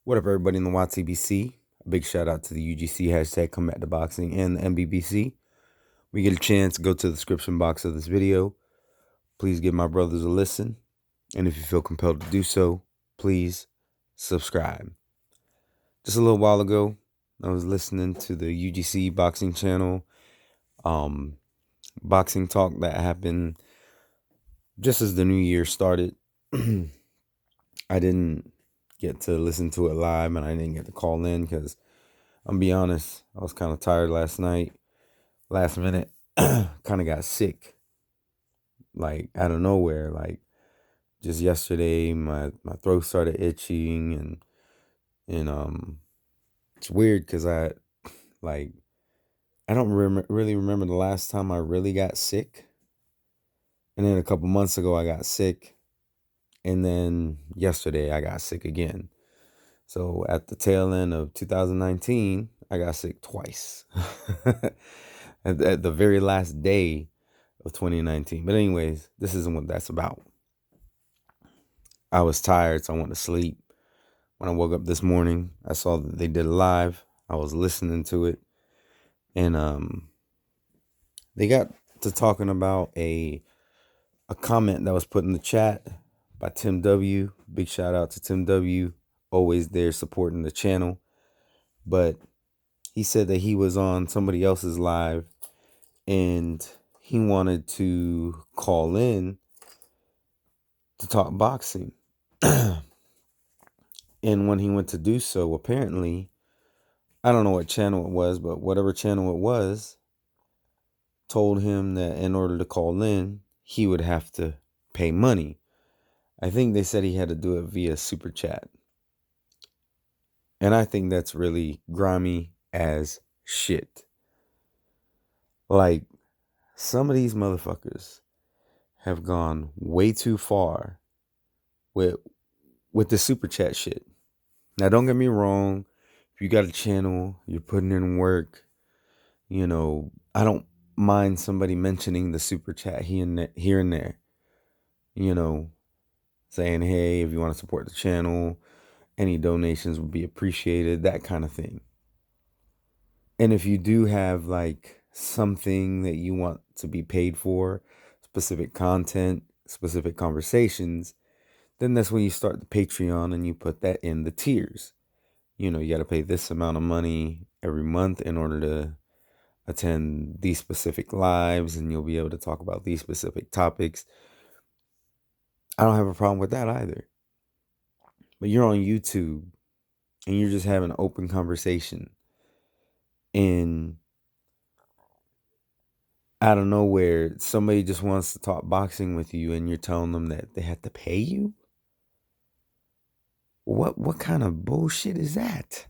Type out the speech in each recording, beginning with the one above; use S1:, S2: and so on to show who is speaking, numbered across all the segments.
S1: What up, everybody in the NBBC? A big shout out to the UGC hashtag Come Back to Boxing and the NBBC. We get a chance, go to the description box of this video. Please give my brothers a listen. And if you feel compelled to do so, please subscribe. Just a little while ago, I was listening to the UGC boxing channel, boxing talk that happened just as the new year started. I didn't get to listen to it live and I didn't get to call in because I'm be honest, I was kind of tired last night. Last minute, kind of got sick, like out of nowhere. Like just yesterday, my throat started itching, and it's weird because I don't really remember the last time I really got sick. And then a couple months ago, I got sick, and then yesterday I got sick again. So at the tail end of 2019, I got sick twice. at the very last day of 2019. But anyways, this isn't what that's about. I was tired, so I went to sleep. When I woke up this morning, I saw that they did it live. I was listening to it. And they got to talking about a comment that was put in the chat by Tim W. Big shout out to Tim W. Always there supporting the channel. But he said that he was on somebody else's live and he wanted to call in to talk boxing. And when he went to do so, apparently, I don't know what channel it was, but whatever channel it was, told him that in order to call in, he would have to pay money. I think they said he had to do it via super chat. And I think that's really grimy as shit. Like, some of these motherfuckers have gone way too far with the super chat shit. Now, don't get me wrong. If you got a channel, you're putting in work, I don't mind somebody mentioning the super chat here and there, saying, hey, if you want to support the channel, any donations would be appreciated, that kind of thing. And if you do have like something that you want to be paid for, specific content, specific conversations, then that's when you start the Patreon and you put that in the tiers. You got to pay this amount of money every month in order to attend these specific lives, and you'll be able to talk about these specific topics. I don't have a problem with that either. But you're on YouTube and you're just having an open conversation, and out of nowhere, somebody just wants to talk boxing with you and you're telling them that they have to pay you? What kind of bullshit is that?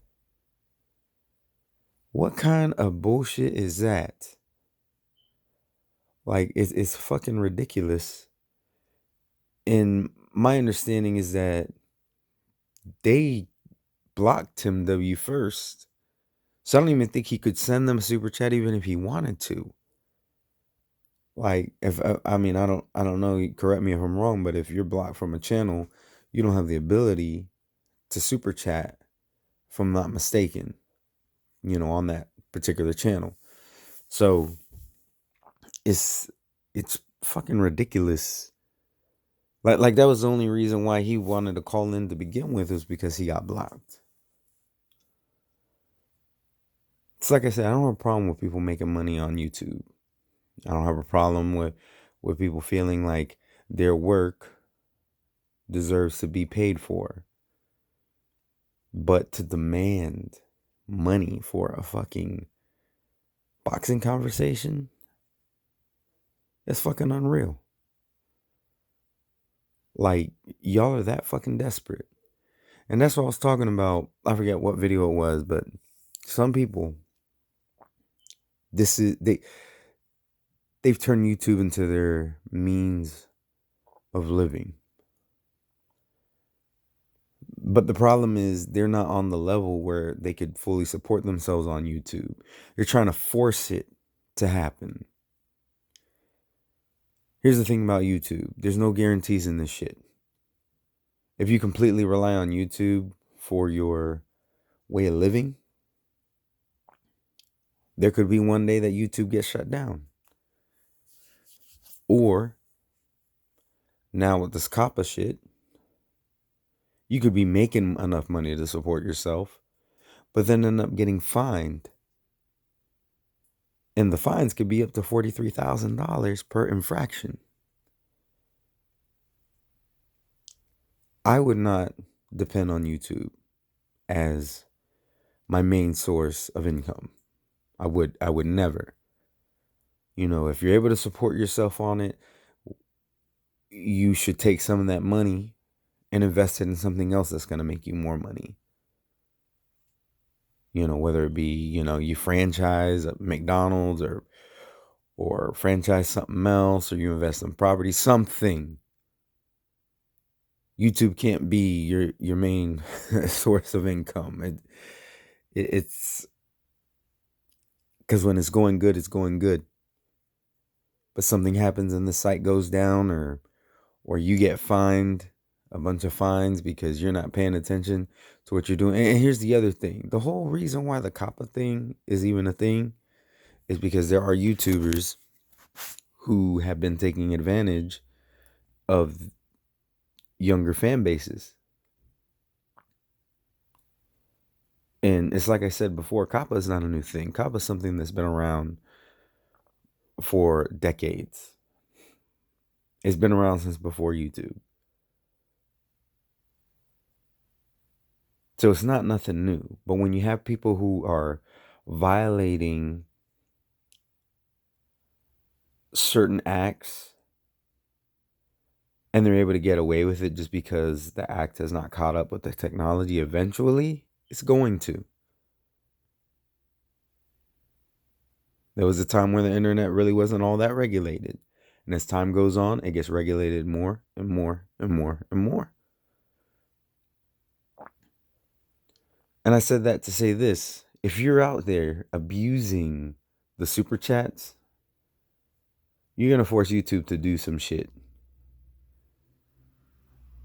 S1: What kind of bullshit is that? Like, it's fucking ridiculous. And my understanding is that they blocked Tim W first. So I don't even think he could send them a super chat even if he wanted to. Like, if I mean, I don't know, correct me if I'm wrong, but if you're blocked from a channel, you don't have the ability to super chat, if I'm not mistaken, on that particular channel. So it's fucking ridiculous. Like that was the only reason why he wanted to call in to begin with, is because he got blocked. It's like I said, I don't have a problem with people making money on YouTube. I don't have a problem with people feeling like their work deserves to be paid for. But to demand money for a fucking boxing conversation, that's fucking unreal. Like, y'all are that fucking desperate. And that's what I was talking about. I forget what video it was, but some people, they've turned YouTube into their means of living. But the problem is they're not on the level where they could fully support themselves on YouTube. They're trying to force it to happen. Here's the thing about YouTube. There's no guarantees in this shit. If you completely rely on YouTube for your way of living, there could be one day that YouTube gets shut down. Or now with this COPPA shit, you could be making enough money to support yourself, but then end up getting fined. And the fines could be up to $43,000 per infraction. I would not depend on YouTube as my main source of income. I would never. If you're able to support yourself on it, you should take some of that money and invest it in something else that's going to make you more money. Whether it be, you franchise at McDonald's or franchise something else, or you invest in property, something. YouTube can't be your main source of income. It's because when it's going good, it's going good. But something happens and the site goes down, or you get fined a bunch of fines because you're not paying attention to what you're doing. And here's the other thing. The whole reason why the COPPA thing is even a thing is because there are YouTubers who have been taking advantage of younger fan bases. And it's like I said before, COPPA is not a new thing. COPPA is something that's been around for decades. It's been around since before YouTube. So it's not nothing new. But when you have people who are violating certain acts and they're able to get away with it just because the act has not caught up with the technology, eventually it's going to. There was a time where the internet really wasn't all that regulated. And as time goes on, it gets regulated more and more and more and more. And I said that to say this. If you're out there abusing the super chats, you're going to force YouTube to do some shit.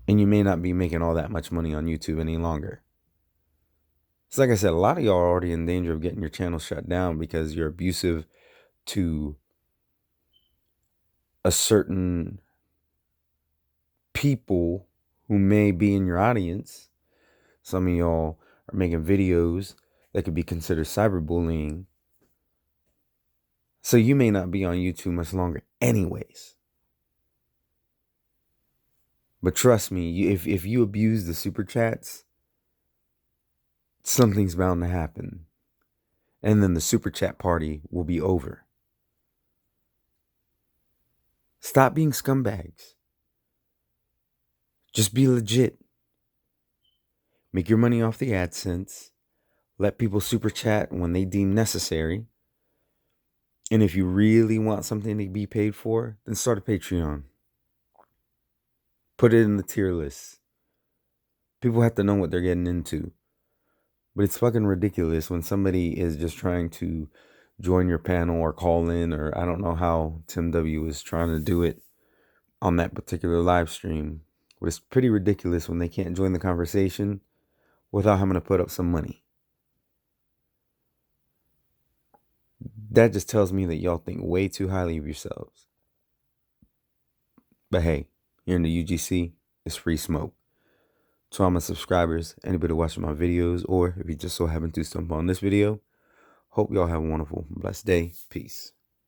S1: And you may not be making all that much money on YouTube any longer. It's like I said, a lot of y'all are already in danger of getting your channel shut down because you're abusive to a certain people who may be in your audience. Some of y'all are making videos that could be considered cyberbullying. So you may not be on YouTube much longer anyways. But trust me, if you abuse the super chats, something's bound to happen. And then the super chat party will be over. Stop being scumbags. Just be legit. Make your money off the AdSense. Let people super chat when they deem necessary. And if you really want something to be paid for, then start a Patreon. Put it in the tier list. People have to know what they're getting into. But it's fucking ridiculous when somebody is just trying to join your panel or call in, or I don't know how Tim W is trying to do it on that particular live stream. But it's pretty ridiculous when they can't join the conversation without having to put up some money. That just tells me that y'all think way too highly of yourselves. But hey, here in the UGC, it's free smoke. To all my subscribers, anybody watching my videos, or if you just so happen to stumble on this video, hope y'all have a wonderful, blessed day. Peace.